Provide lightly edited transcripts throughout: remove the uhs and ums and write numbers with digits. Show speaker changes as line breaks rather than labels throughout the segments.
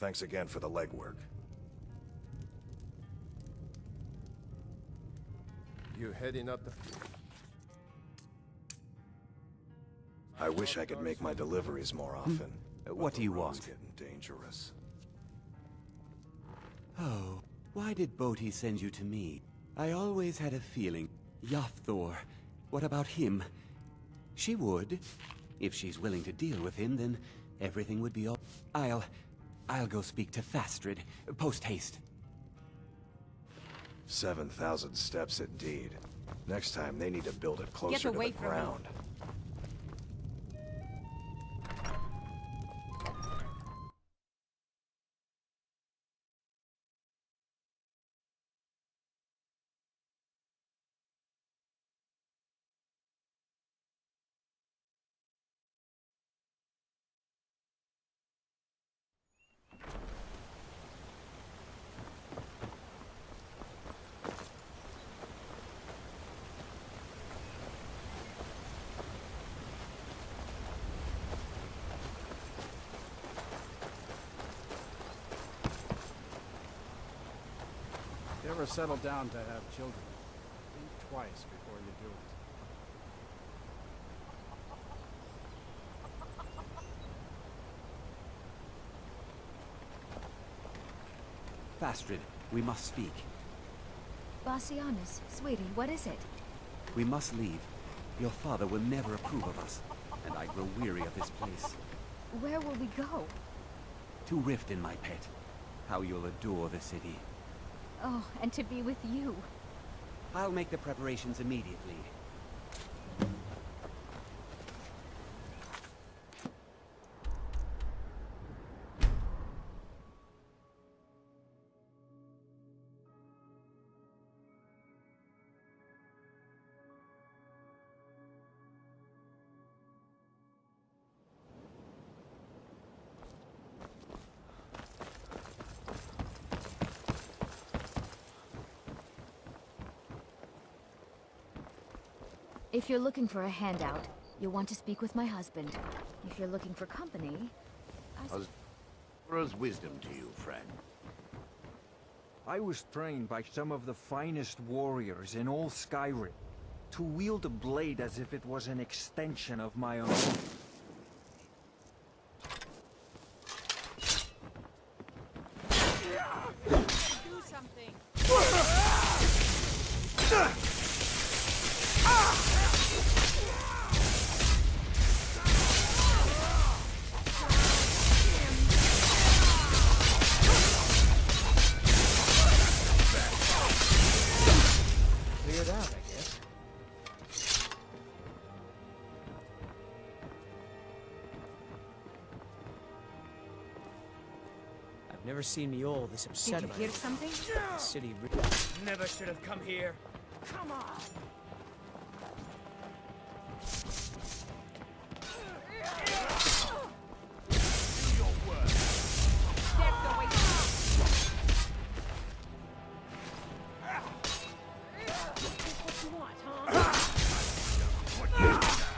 Thanks again for the legwork.
You heading up the...
I wish I could make my deliveries more often.
What do you want?
It's getting dangerous.
Oh, why did Bodhi send you to me? I always had a feeling. Yafthor, what about him? She would. If she's willing to deal with him, then everything would be all... I'll go speak to Fastrid. Post haste.
7,000 steps indeed. Next time they need to build it closer to the ground.
If you ever settle down to have children, think twice before you do it.
Fastrid, we must speak.
Bassianus, sweetie, what is it?
We must leave. Your father will never approve of us, and I grow weary of this place.
Where will we go?
To Riften, my pet. How you'll adore the city.
Oh, and to be with you.
I'll make the preparations immediately.
If you're looking for a handout, you'll want to speak with my husband. If you're looking for company,
Azura's wisdom to you, friend.
I was trained by some of the finest warriors in all Skyrim to wield a blade as if it was an extension of my own.
Do something.
Cleared out, I guess.
I've never seen me all this upset
did you
about
hear
it.
something?
The city never should have come here. Come on!
Do your work. Step away. What you want, huh?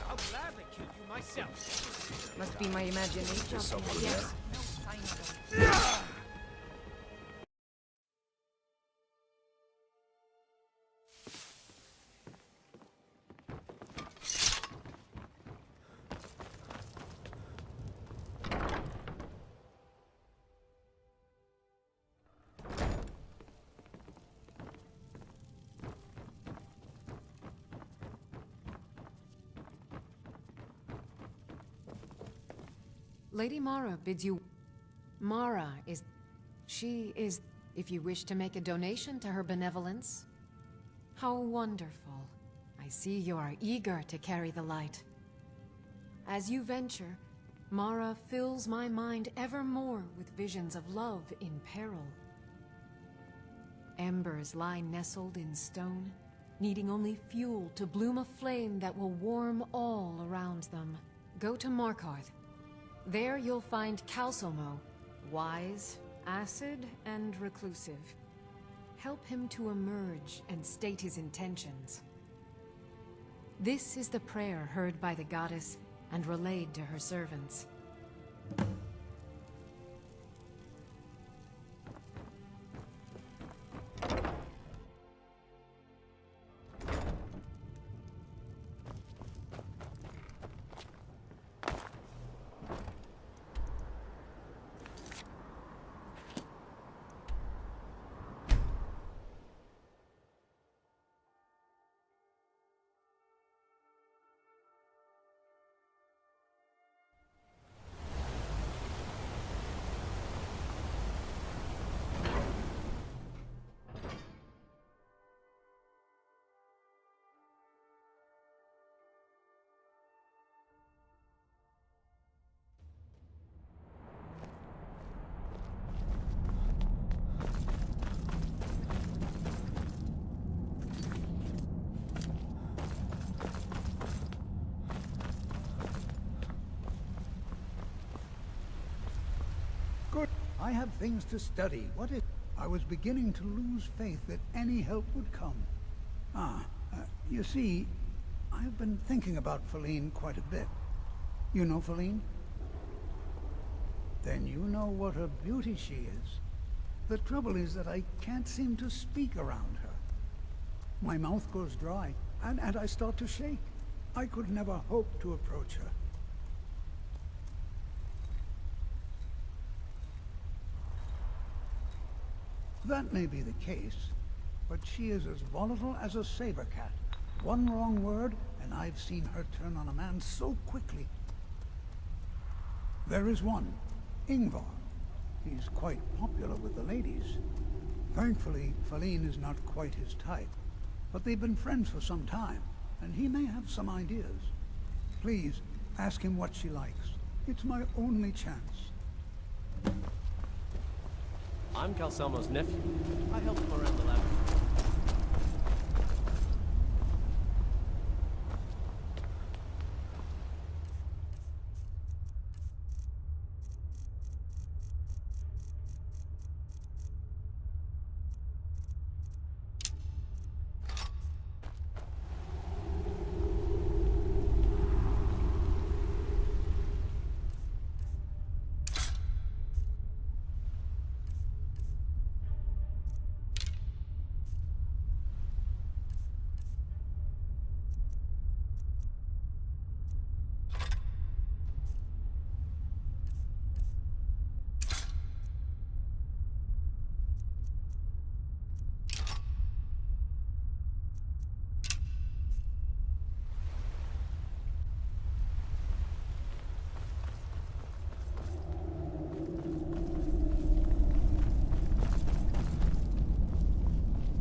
I'll gladly kill you myself.
Must be my imagination.
There's someone
Yes.
there.
No sign of them.
Lady Mara bids you... Mara is... She is... If you wish to make a donation to her benevolence. How wonderful. I see you are eager to carry the light. As you venture, Mara fills my mind ever more with visions of love in peril. Embers lie nestled in stone, needing only fuel to bloom a flame that will warm all around them. Go to Markarth. There you'll find Calsomo, wise, acid, and reclusive. Help him to emerge and state his intentions. This is the prayer heard by the goddess and relayed to her servants.
I have things to study. What if... I was beginning to lose faith that any help would come. You see, I've been thinking about Feline quite a bit. You know Feline? Then you know what a beauty she is. The trouble is that I can't seem to speak around her. My mouth goes dry, and I start to shake. I could never hope to approach her. That may be the case, but she is as volatile as a saber cat. One wrong word, and I've seen her turn on a man so quickly. There is one, Ingvar. He's quite popular with the ladies. Thankfully, Feline is not quite his type, but they've been friends for some time, and he may have some ideas. Please, ask him what she likes. It's my only chance.
I'm Calcelmo's nephew. I help him around the lab.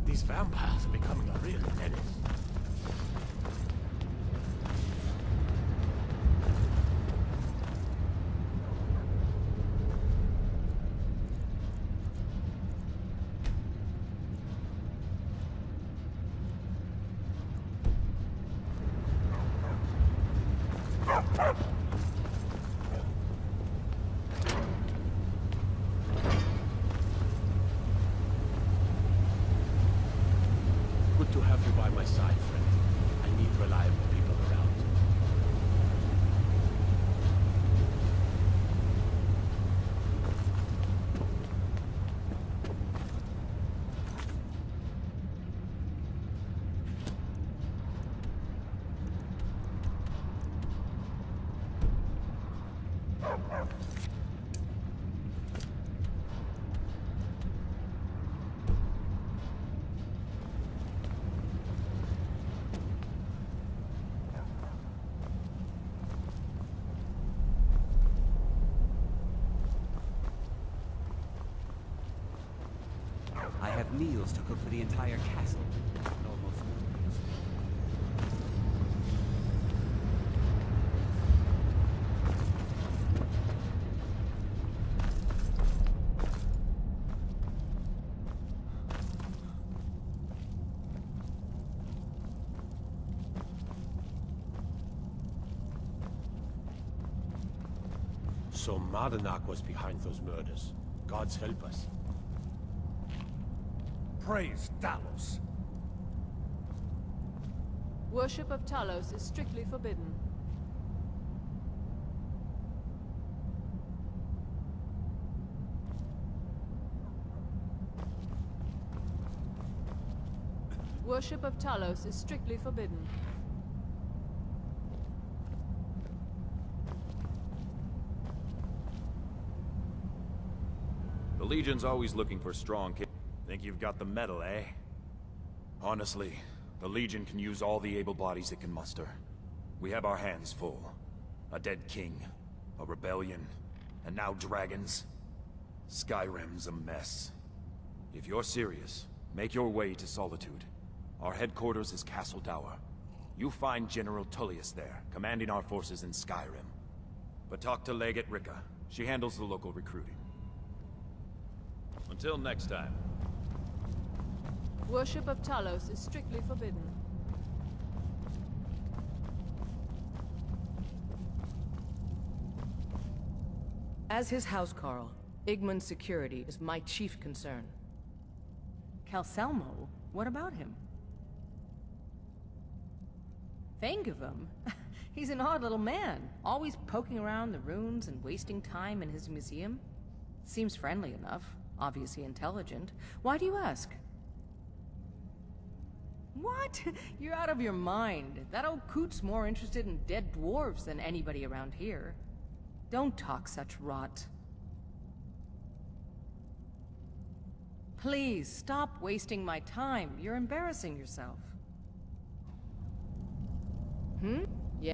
These vampires are becoming a real menace. Good to have you by my side, friend. I need reliable people around.
I have meals to cook for the entire castle. Almost.
So Mardanak was behind those murders. Gods help us.
Praise Talos.
Worship of Talos is strictly forbidden. Worship of Talos is strictly forbidden.
The Legion's always looking for strong kids. Think you've got the metal, eh? Honestly, the Legion can use all the able bodies it can muster. We have our hands full. A dead king, a rebellion, and now dragons. Skyrim's a mess. If you're serious, make your way to Solitude. Our headquarters is Castle Dower. You find General Tullius there, commanding our forces in Skyrim. But talk to Legate Rika. She handles the local recruiting. Until next time.
Worship of Talos is strictly forbidden.
As his housecarl, Igman's security is my chief concern.
Calcelmo? What about him? Think of him. He's an odd little man, always poking around the ruins and wasting time in his museum. Seems friendly enough, obviously intelligent. Why do you ask? What? You're out of your mind. That old coot's more interested in dead dwarves than anybody around here. Don't talk such rot. Please, stop wasting my time. You're embarrassing yourself.
Yeah.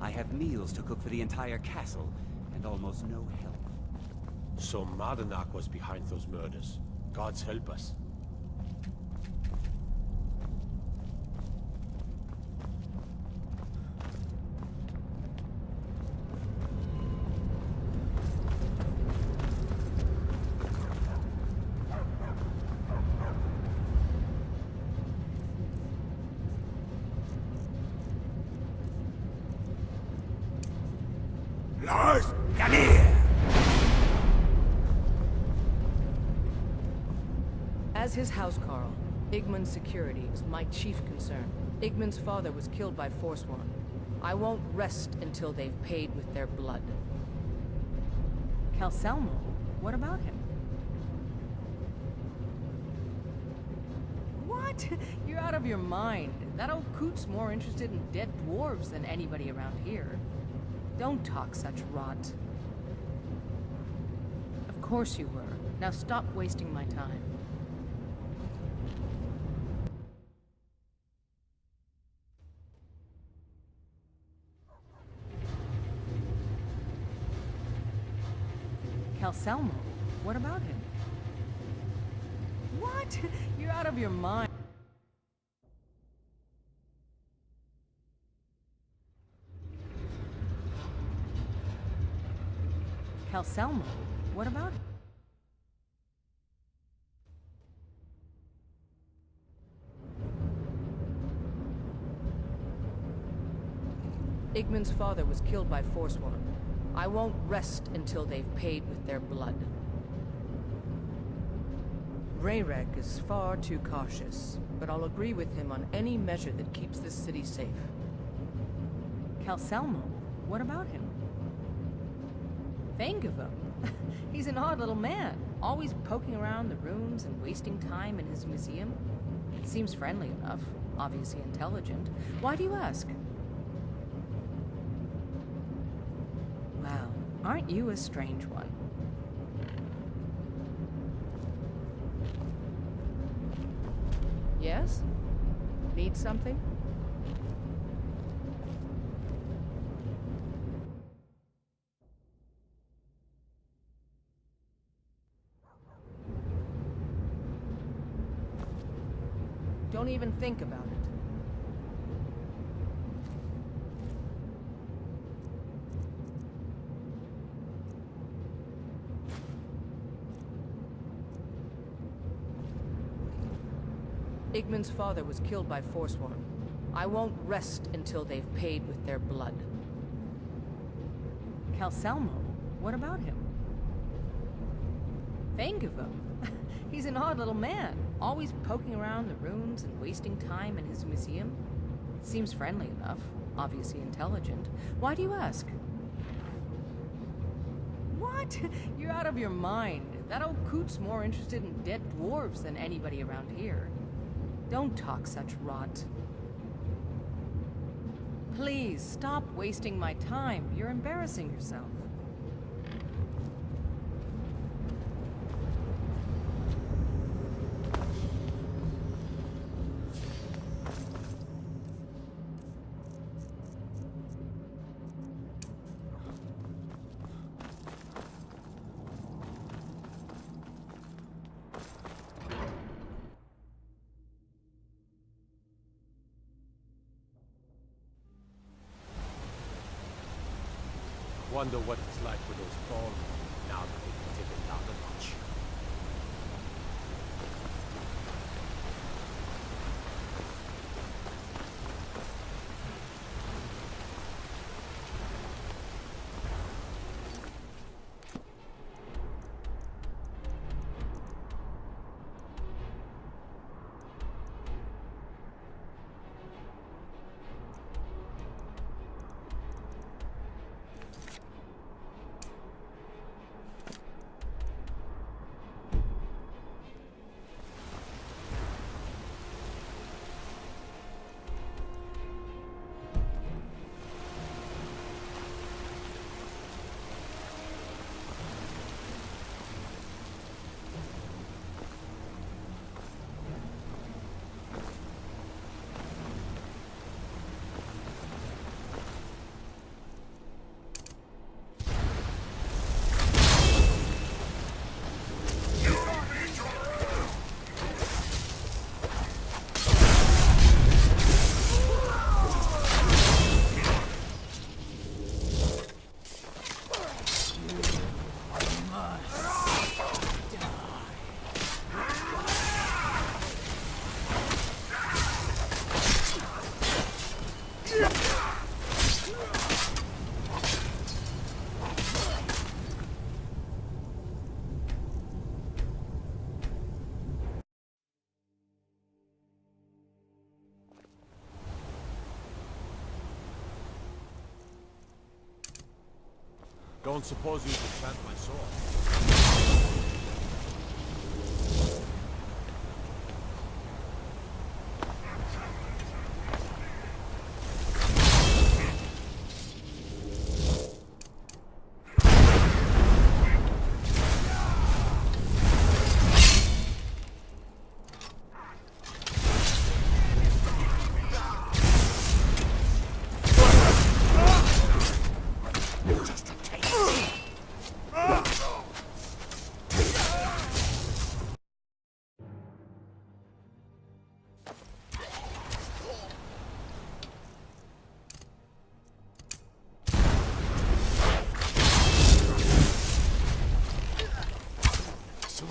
I have meals to cook for the entire castle, and almost no help.
So Mardanak was behind those murders. Gods help us.
Lars, come here!
As his housecarl, Igman's security is my chief concern. Igman's father was killed by Forsworn. I won't rest until they've paid with their blood.
Calcelmo? What about him? What? You're out of your mind. That old coot's more interested in dead dwarves than anybody around here. Don't talk such rot. Of course you were. Now stop wasting my time. Calcelmo? What about him? What? You're out of your mind. Calcelmo? What about him?
Igman's father was killed by Forsworn. I won't rest until they've paid with their blood. Rayrek is far too cautious, but I'll agree with him on any measure that keeps this city safe.
Calcelmo? What about him? Think of him. He's an odd little man, always poking around the ruins and wasting time in his museum. Seems friendly enough, obviously intelligent. Why do you ask? Well, aren't you a strange one?
Yes? Need something? Don't even think about it. Igman's father was killed by Forsworn. I won't rest until they've paid with their blood.
Calcelmo? What about him? Think of him. He's an odd little man, always poking around the ruins and wasting time in his museum. Seems friendly enough, obviously intelligent. Why do you ask? What? You're out of your mind. That old coot's more interested in dead dwarves than anybody around here. Don't talk such rot. Please, stop wasting my time. You're embarrassing yourself.
wonder what it's like for those fallen now that they've been taken down a notch. Don't suppose you could plant my sword?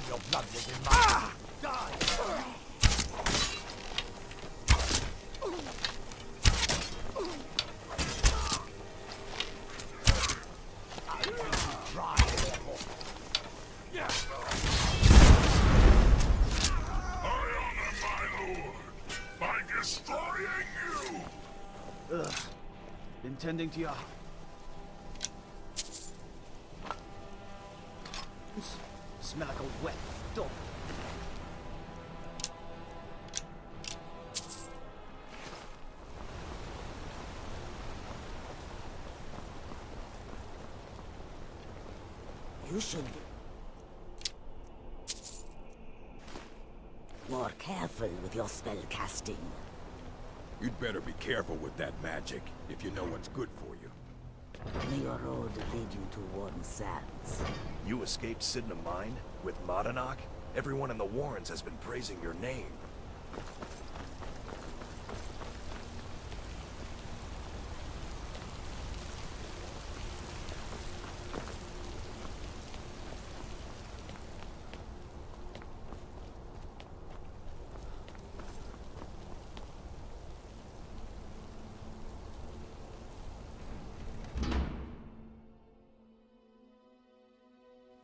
Your blood will be mine. Die! I will try anymore. Yeah.
I honor my lord by destroying you!
Ugh. Been tending to your... Smell like a wet dog.
You should... more careful with your spell casting.
You'd better be careful with that magic, if you know what's good for you.
May your road lead you to warm sands.
You escaped Sidna Mine with Madanach? Everyone in the Warrens has been praising your name.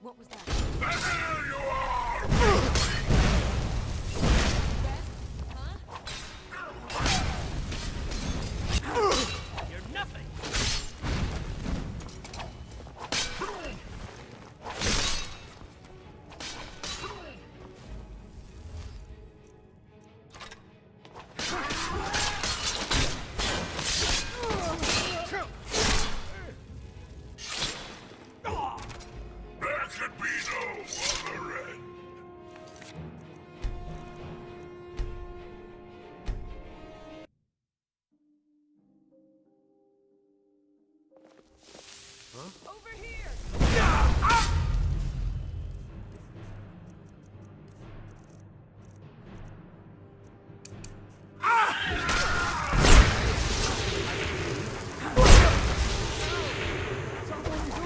What was that?
There you are!
You're nothing!
There could be no other end.
Over here!
Someone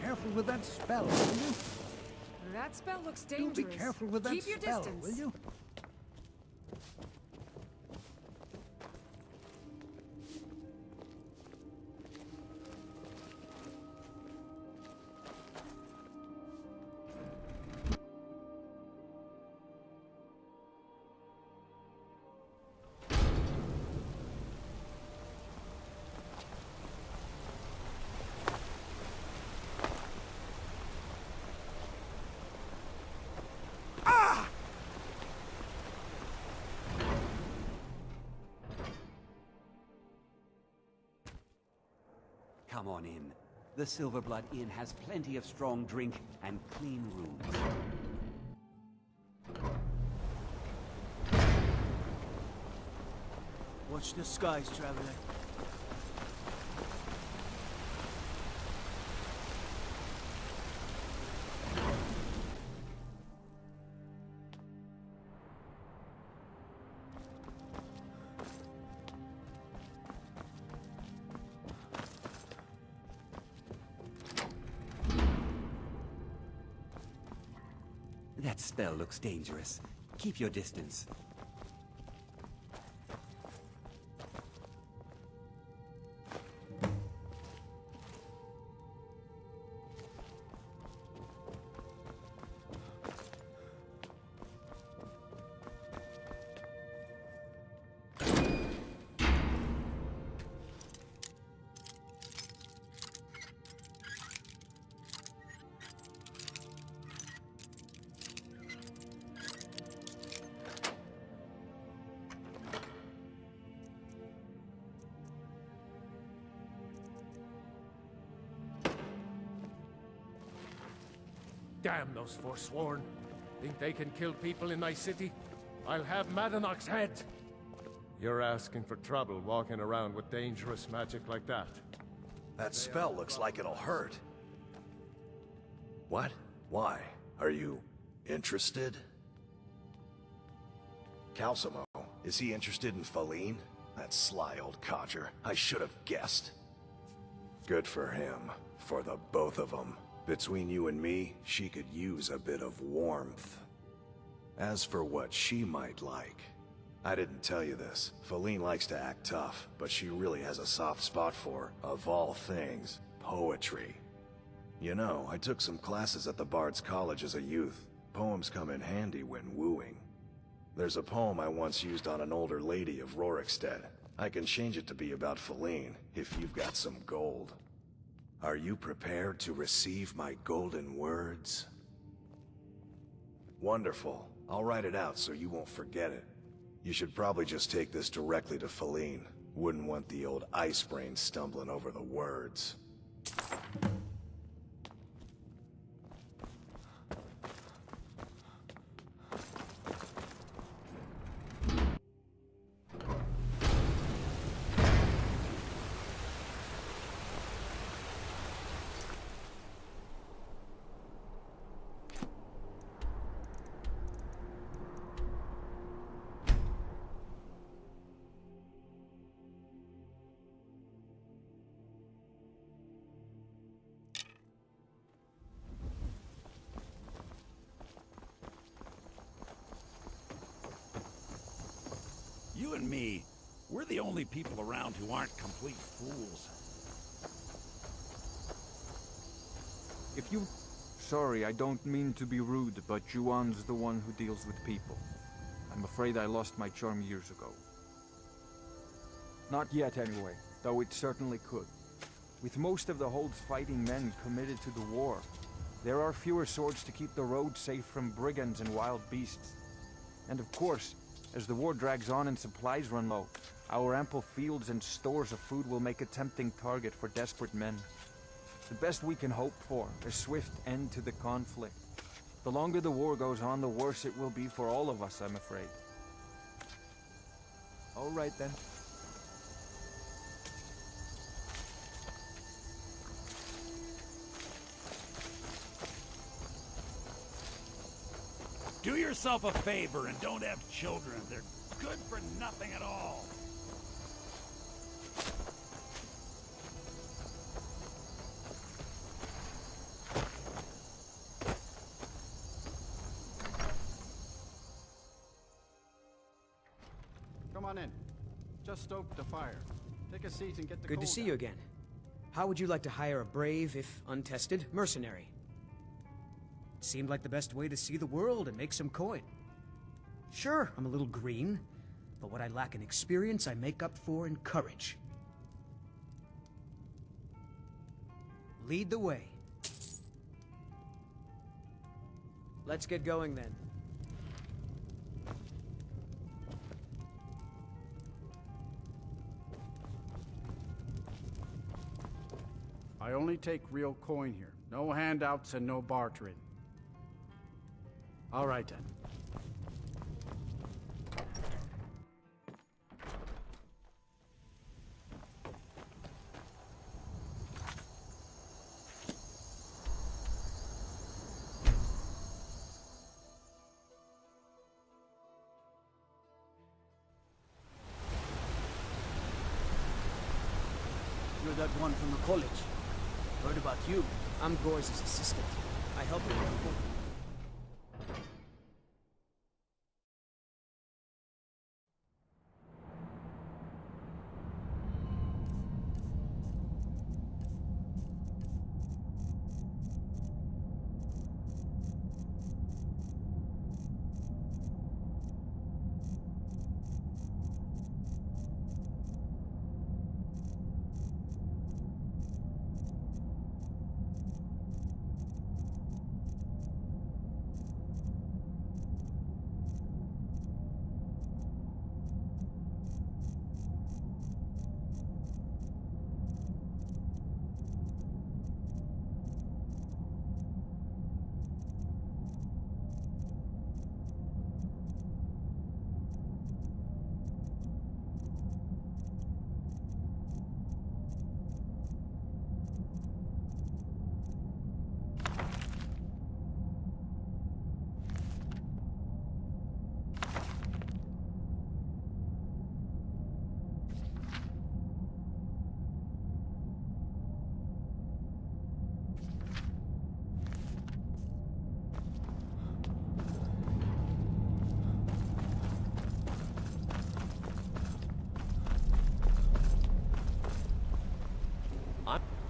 careful with that spell, will you?
That spell looks
Do
dangerous.
be careful with that
Keep your
spell,
distance.
will you?
Come on in. The Silverblood Inn has plenty of strong drink and clean rooms.
Watch the skies, traveler.
That spell looks dangerous. Keep your distance.
Damn those Forsworn. Think they can kill people in my city? I'll have Madanoch's head! You're asking for trouble walking around with dangerous magic like that.
That spell looks like it'll hurt. What? Why? Are you interested? Calcimo, is he interested in Faline? That sly old codger. I should have guessed. Good for him. For the both of them. Between you and me, she could use a bit of warmth. As for what she might like, I didn't tell you this. Faline likes to act tough, but she really has a soft spot for, of all things, poetry. You know, I took some classes at the Bard's College as a youth. Poems come in handy when wooing. There's a poem I once used on an older lady of Rorikstead. I can change it to be about Faline, if you've got some gold. Are you prepared to receive my golden words? Wonderful. I'll write it out so you won't forget it. You should probably just take this directly to Faline. Wouldn't want the old ice brain stumbling over the words.
You and me, we're the only people around who aren't complete fools.
If you... Sorry, I don't mean to be rude, but Juan's the one who deals with people. I'm afraid I lost my charm years ago. Not yet, anyway, though it certainly could. With most of the Hold's fighting men committed to the war, there are fewer swords to keep the road safe from brigands and wild beasts. And of course, as the war drags on and supplies run low, our ample fields and stores of food will make a tempting target for desperate men. The best we can hope for, a swift end to the conflict. The longer the war goes on, the worse it will be for all of us, I'm afraid. All right then.
Do yourself a favor and don't have children. They're good for nothing at all.
on in. Just stoked the fire. Take a seat and get the
Good to
cold
see
out.
you again. How would you like to hire a brave, if untested, mercenary? Seemed like the best way to see the world and make some coin. Sure, I'm a little green, but what I lack in experience, I make up for in courage. Lead the way. Let's get going then.
I only take real coin here. No handouts and no bartering. All right then.
You're that one from the college. Heard about you. I'm Gore's assistant. I help him.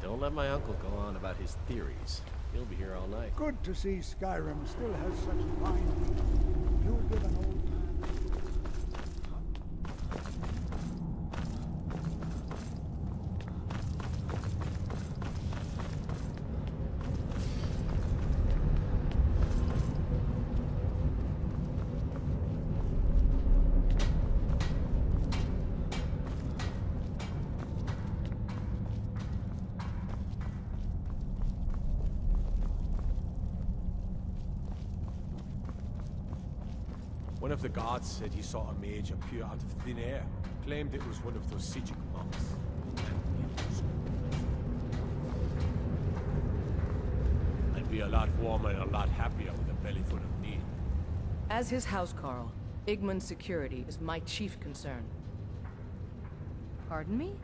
Don't let my uncle go on about his theories. He'll be here all night.
Good to see Skyrim still has such fine people. You'll give an old man...
One of the guards said he saw a mage appear out of thin air. Claimed it was one of those Sijic monks. I'd be a lot warmer and a lot happier with a belly full of meat.
As his housecarl, Igman's security is my chief concern. Pardon me?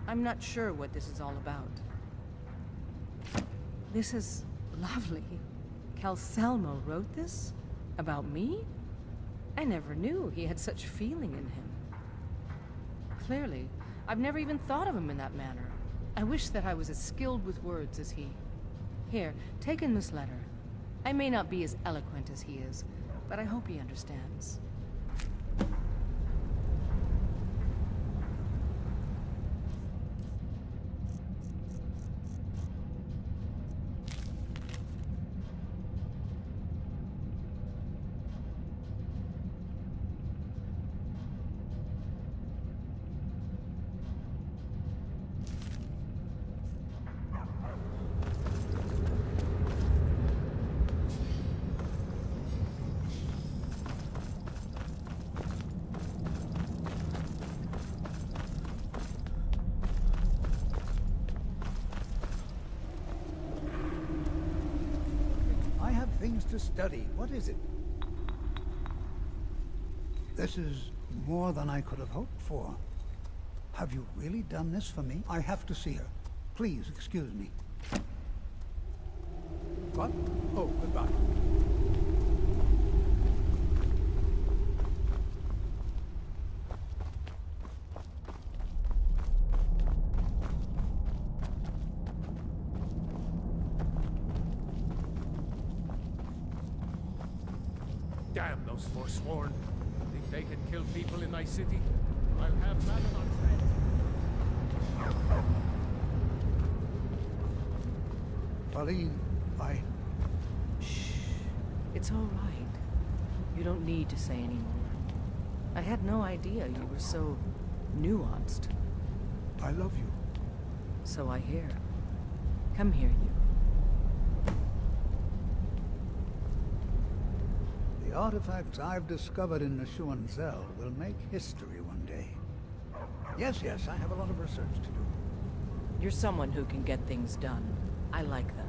I'm not sure what this is all about. This is lovely. Calsalmo wrote this? About me? I never knew he had such feeling in him. Clearly, I've never even thought of him in that manner. I wish that I was as skilled with words as he. Here, take in this letter. I may not be as eloquent as he is, but I hope he understands.
Things to study. What is it? This is more than I could have hoped for. Have you really done this for me? I have to see her. Please excuse me.
What? Oh, goodbye.
Damn those Forsworn. Think they can kill people in thy city? I'll have Madonok's head.
Faline,
Shh. It's all right. You don't need to say any more. I had no idea you were so nuanced.
I love you.
So I hear. Come here, you.
The artifacts I've discovered in Neshuan Zell will make history one day. Yes, I have a lot of research to do.
You're someone who can get things done. I like that.